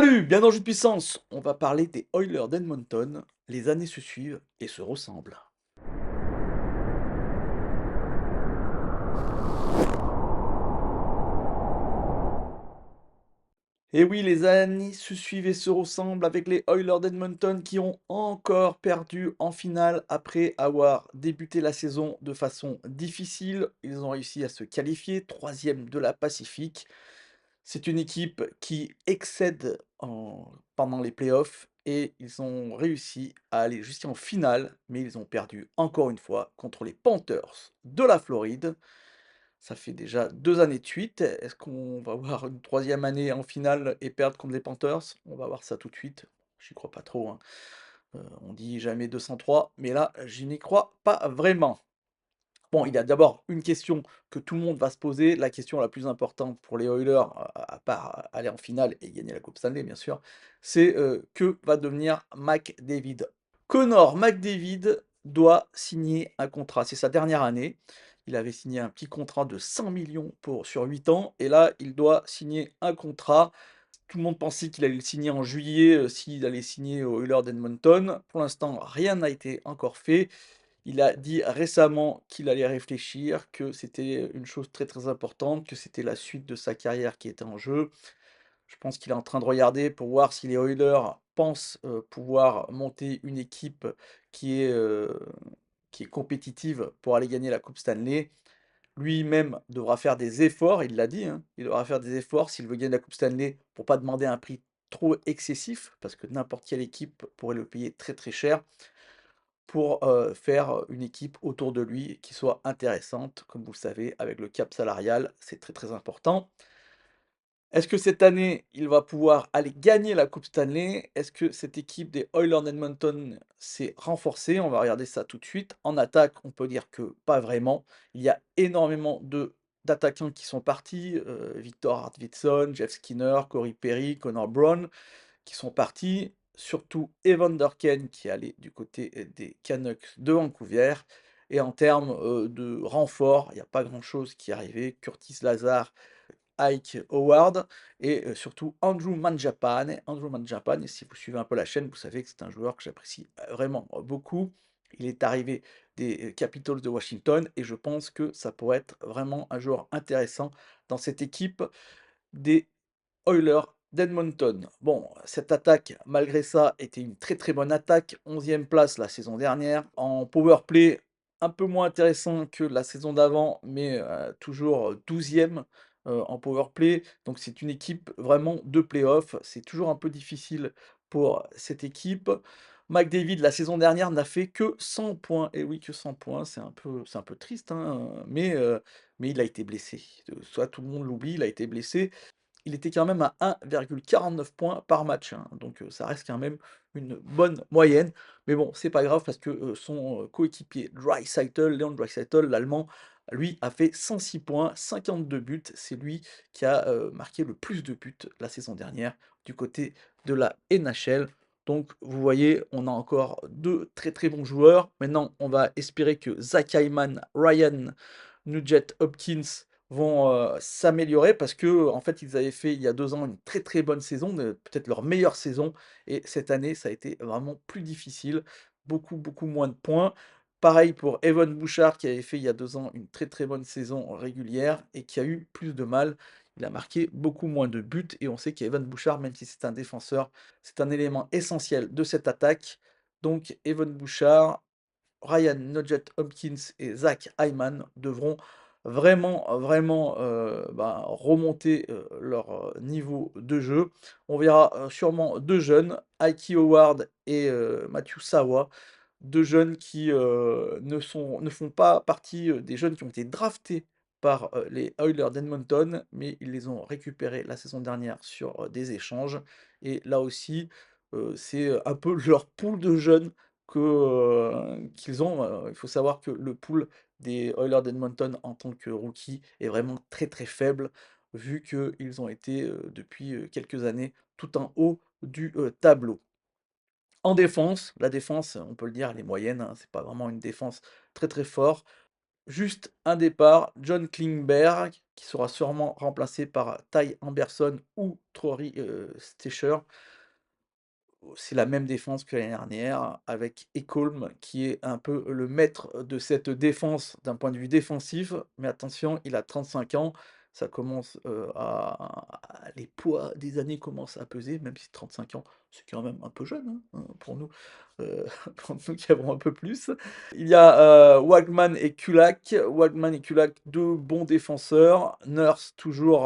Salut, bien dans Jeu de puissance. On va parler des Oilers d'Edmonton. Les années se suivent et se ressemblent. Et oui, les années se suivent et se ressemblent avec les Oilers d'Edmonton qui ont encore perdu en finale après avoir débuté la saison de façon difficile. Ils ont réussi à se qualifier, troisième de la Pacifique. C'est une équipe qui excède pendant les playoffs et ils ont réussi à aller jusqu'en finale, mais ils ont perdu encore une fois contre les Panthers de la Floride. Ça fait déjà 2 années de suite. Est-ce qu'on va voir une troisième année en finale et perdre contre les Panthers? On va voir ça tout de suite. J'y crois pas trop, hein. On dit jamais 203, mais là, je n'y crois pas vraiment. Bon, il y a d'abord une question que tout le monde va se poser, la question la plus importante pour les Oilers, à part aller en finale et gagner la coupe Stanley, bien sûr, c'est, que va devenir McDavid? Connor McDavid doit signer un contrat, c'est sa dernière année. Il avait signé un petit contrat de 100 millions pour sur 8 ans et là, il doit signer un contrat. Tout le monde pensait qu'il allait le signer en juillet, s'il allait signer aux Oilers d'Edmonton. Pour l'instant, rien n'a été encore fait. Il a dit récemment qu'il allait réfléchir, que c'était une chose très, très importante, que c'était la suite de sa carrière qui était en jeu. Je pense qu'il est en train de regarder pour voir si les Oilers pensent, pouvoir monter une équipe qui est, heu, qui est compétitive pour aller gagner la coupe Stanley. Lui-même devra faire des efforts, il l'a dit, hein, il devra faire des efforts s'il veut gagner la coupe Stanley pour pas demander un prix trop excessif, parce que n'importe quelle équipe pourrait le payer très, très cher pour, faire une équipe autour de lui qui soit intéressante. Comme vous le savez, avec le cap salarial, c'est très, très important. Est-ce que cette année, il va pouvoir aller gagner la coupe Stanley? Est-ce que cette équipe des Oilers d'Edmonton s'est renforcée? On va regarder ça tout de suite. En attaque, on peut dire que pas vraiment. Il y a énormément de d'attaquants qui sont partis, Victor Arvidsson, Jeff Skinner, Corey Perry, Connor Brown qui sont partis, surtout Evander Kane qui est allé du côté, des Canucks de Vancouver et en termes, de renfort, il n'y a pas grand-chose qui est arrivé. Curtis Lazar, Ike Howard et surtout Andrew Mangiapane. Andrew Mangiapane, et si vous suivez un peu la chaîne, vous savez que c'est un joueur que j'apprécie, vraiment, beaucoup. Il est arrivé des, Capitals de Washington et je pense que ça pourrait être vraiment un joueur intéressant dans cette équipe des Oilers d'Edmonton. Bon, cette attaque, malgré ça, était une très très bonne attaque. 11e place la saison dernière. En power play, un peu moins intéressant que la saison d'avant, mais toujours 12e en power play. Donc c'est une équipe vraiment de playoff. C'est toujours un peu difficile pour cette équipe. McDavid, la saison dernière, n'a fait que 100 points. Et oui, que 100 points, c'est un peu triste, hein, mais il a été blessé. Soit tout le monde l'oublie, il a été blessé. Il était quand même à 1,49 points par match, hein, donc ça reste quand même une bonne moyenne. Mais bon, c'est pas grave parce que, son, coéquipier Leon Draisaitl, l'Allemand, lui, a fait 106 points, 52 buts. C'est lui qui a, marqué le plus de buts la saison dernière du côté de la NHL. Donc vous voyez, on a encore 2 très, très bons joueurs. Maintenant, on va espérer que Zach Hyman, Ryan Nugent-Hopkins vont, s'améliorer parce que en fait, ils avaient fait il y a 2 ans une très, très bonne saison, peut-être leur meilleure saison et cette année, ça a été vraiment plus difficile, beaucoup, beaucoup moins de points. Pareil pour Evan Bouchard qui avait fait il y a 2 ans une très, très bonne saison régulière et qui a eu plus de mal. Il a marqué beaucoup moins de buts et on sait qu'Evan Bouchard, même si c'est un défenseur, c'est un élément essentiel de cette attaque. Donc Evan Bouchard, Ryan Nugent-Hopkins et Zach Hyman devront vraiment, vraiment, remonter, leur, niveau de jeu. On verra, sûrement 2 jeunes, Ike Howard et Matthew Sawa, 2 jeunes qui, ne font pas partie, des jeunes qui ont été draftés par, les Oilers d'Edmonton, mais ils les ont récupérés la saison dernière sur, des échanges et là aussi, c'est, un peu leur pool de jeunes qu'ils ont, il faut savoir que le pool des Oilers d'Edmonton en tant que rookie est vraiment très, très faible, vu qu'ils ont été, depuis, quelques années tout en haut du, tableau. En défense, la défense, on peut le dire, elle est moyenne, hein, c'est pas vraiment une défense très, très fort. juste un départ, John Klingberg, qui sera sûrement remplacé par Ty Anderson ou Troy Stecher. C'est la même défense que l'année dernière, avec Ekholm qui est un peu le maître de cette défense d'un point de vue défensif. Mais attention, il a 35 ans, ça commence les poids des années commencent à peser, même si 35 ans, c'est quand même un peu jeune pour nous, euh, pour nous qui avons un peu plus. Il y a Wagman et Kulak. Wagman et Kulak, deux bons défenseurs. Nurse, toujours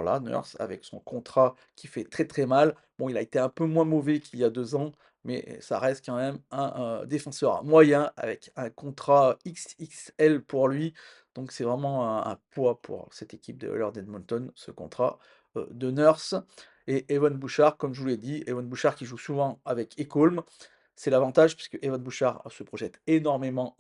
là, Nurse, avec son contrat qui fait très très mal. Bon, il a été un peu moins mauvais qu'il y a 2 ans, mais ça reste quand même un défenseur moyen avec un contrat XXL pour lui. Donc c'est vraiment un poids pour cette équipe de Oilers d'Edmonton, ce contrat de Nurse. Et Evan Bouchard, comme je vous l'ai dit, Evan Bouchard qui joue souvent avec Ekholm. C'est l'avantage puisque Evan Bouchard se projette énormément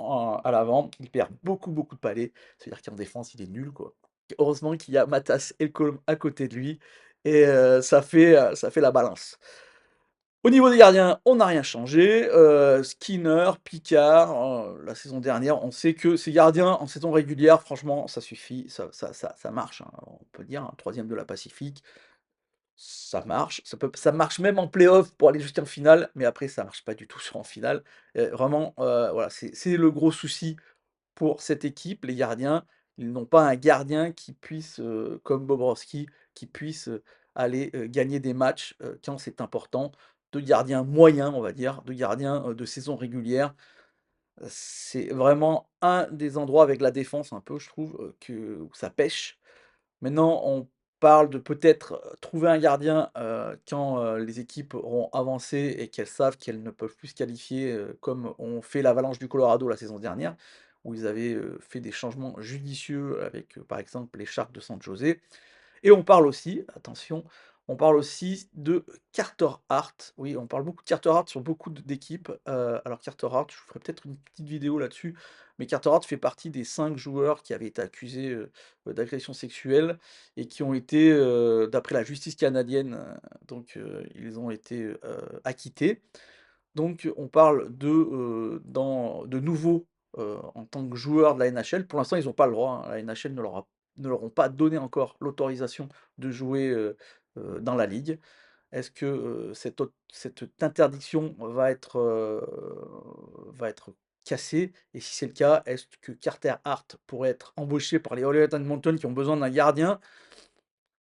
à l'avant. Il perd beaucoup, beaucoup de palais. C'est-à-dire qu'en défense, il est nul, quoi. Heureusement qu'il y a Matas Ekholm à côté de lui. Et ça fait la balance. Au niveau des gardiens, on n'a rien changé. Skinner, Picard, la saison dernière, on sait que ces gardiens en saison régulière, franchement, ça suffit, ça marche, hein. On peut dire, un 3 de la Pacifique, ça marche. Ça marche même en playoff pour aller jusqu'en finale, mais après, ça marche pas du tout en finale. Vraiment, voilà, c'est le gros souci pour cette équipe, les gardiens, ils n'ont pas un gardien qui puisse, comme Bobrovski, qui puisse, aller, gagner des matchs, quand c'est important. 2 gardiens moyens, on va dire, 2 gardiens, de saison régulière. C'est vraiment un des endroits avec la défense un peu, je trouve, où ça pêche. Maintenant, on parle de peut-être, trouver un gardien, quand, les équipes auront avancé et qu'elles savent qu'elles ne peuvent plus se qualifier, comme ont fait l'Avalanche du Colorado la saison dernière, où ils avaient, fait des changements judicieux avec, par exemple, les Sharks de San José. Et on parle aussi, attention, on parle aussi de Carter Hart. Oui, on parle beaucoup de Carter Hart sur beaucoup d'équipes. Alors Carter Hart, je vous ferai peut-être une petite vidéo là-dessus, mais Carter Hart fait partie des 5 joueurs qui avaient été accusés d'agression sexuelle et qui ont été, d'après la justice canadienne, donc ils ont été acquittés. Donc on parle de nouveaux, en tant que joueurs de la NHL. Pour l'instant, ils n'ont pas le droit, hein. La NHL ne leur ont pas donné encore l'autorisation de jouer, dans la ligue. Est-ce que, cette interdiction va être cassée? Et si c'est le cas, est-ce que Carter Hart pourrait être embauché par les Oilers d'Edmonton qui ont besoin d'un gardien?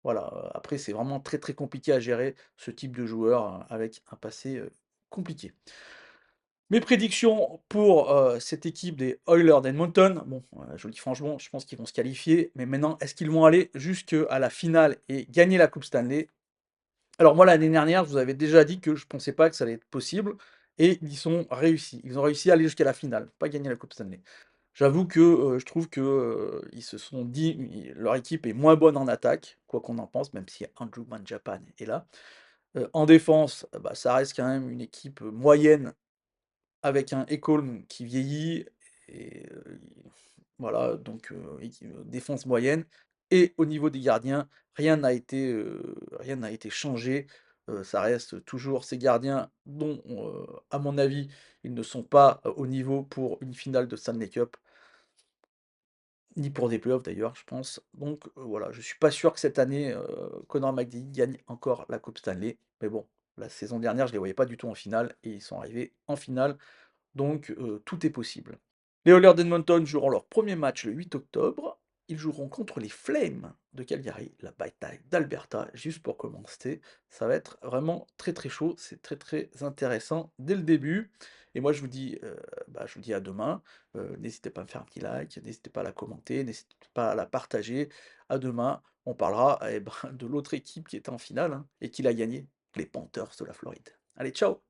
Voilà, après c'est vraiment très, très compliqué à gérer ce type de joueur, avec un passé, compliqué. Mes prédictions pour, cette équipe des Oilers d'Edmonton, bon, je vous le dis franchement, je pense qu'ils vont se qualifier, mais maintenant, est-ce qu'ils vont aller jusqu'à la finale et gagner la coupe Stanley? Alors moi, l'année dernière, je vous avais déjà dit que je pensais pas que ça allait être possible et ils y sont réussis. Ils ont réussi à aller jusqu'à la finale, pas gagner la coupe Stanley. J'avoue que, je trouve que, ils se sont dit leur équipe est moins bonne en attaque, quoi qu'on en pense, même si Andrew Mangiapane est là. En défense, bah, ça reste quand même une équipe, moyenne avec un Ekholm qui vieillit et voilà, donc défense moyenne et au niveau des gardiens, rien n'a été changé, ça reste toujours ces gardiens dont à mon avis, ils ne sont pas, au niveau pour une finale de Stanley Cup, ni pour des playoffs d'ailleurs, je pense. Donc voilà, je suis pas sûr que cette année, Connor McDavid gagne encore la coupe Stanley, mais bon, la saison dernière, je les voyais pas du tout en finale et ils sont arrivés en finale, donc tout est possible. Les Oilers d'Edmonton joueront leur premier match le 8 octobre. Ils joueront contre les Flames de Calgary, la bataille d'Alberta, juste pour commencer. Ça va être vraiment très très chaud, c'est très très intéressant dès le début. Et moi je vous dis à demain. N'hésitez pas à me faire un petit like, n'hésitez pas à la commenter, n'hésitez pas à la partager. À demain, on parlera de l'autre équipe qui était en finale et qui l'a gagné, les Panthers de la Floride. Allez, ciao!